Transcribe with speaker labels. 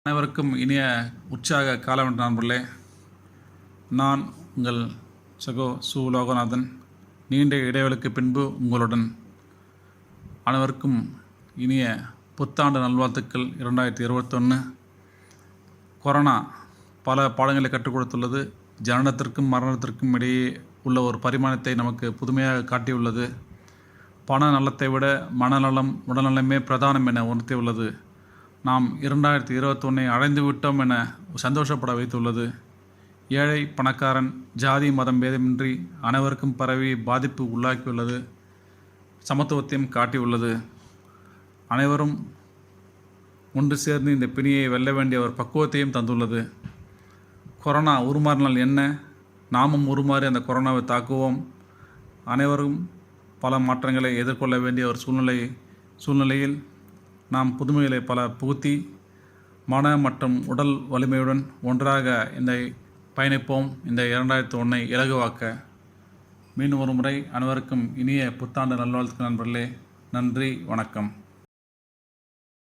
Speaker 1: அனைவருக்கும் இனிய உற்சாக காலம் நண்பர்களே. நான் உங்கள் சகோ சு லோகநாதன். நீண்ட இடைவெளிக்கு பின்பு உங்களுடன். அனைவருக்கும் இனிய புத்தாண்டு நல்வாழ்த்துக்கள் 2021. கொரோனா பல பாடங்களை கற்றுக் கொடுத்துள்ளது. ஜனனத்திற்கும் மரணத்திற்கும் இடையே உள்ள ஒரு பரிமாணத்தை நமக்கு புதுமையாக காட்டியுள்ளது. பண நலத்தை விட மனநலம் உடல்நலமே பிரதானம் என உணர்த்தியுள்ளது. நாம் 2021 அடைந்து விட்டோம் என சந்தோஷப்பட வைத்துள்ளது. ஏழை பணக்காரன் ஜாதி மதம் பேதமின்றி அனைவருக்கும் பரவி பாதிப்பு உள்ளாக்கியுள்ளது. சமத்துவத்தையும் காட்டியுள்ளது. அனைவரும் ஒன்று சேர்ந்து இந்த பிணியை வெல்ல வேண்டிய ஒரு பக்குவத்தையும் தந்துள்ளது. கொரோனா உருமாறினால் என்ன, நாமும் உருமாறி அந்த கொரோனாவை தாக்குவோம். அனைவரும் பல மாற்றங்களை எதிர்கொள்ள வேண்டிய ஒரு சூழ்நிலையில் நாம் புதுமைகளை பல புகுத்தி மன மற்றும் உடல் வலிமையுடன் ஒன்றாக இந்த பயணிப்போம். இந்த 2001 இலகுவாக்க. மீண்டும் ஒரு முறை அனைவருக்கும் இனிய புத்தாண்டு நல்வாழ்த்துக்கள் நண்பர்களே. நன்றி, வணக்கம்.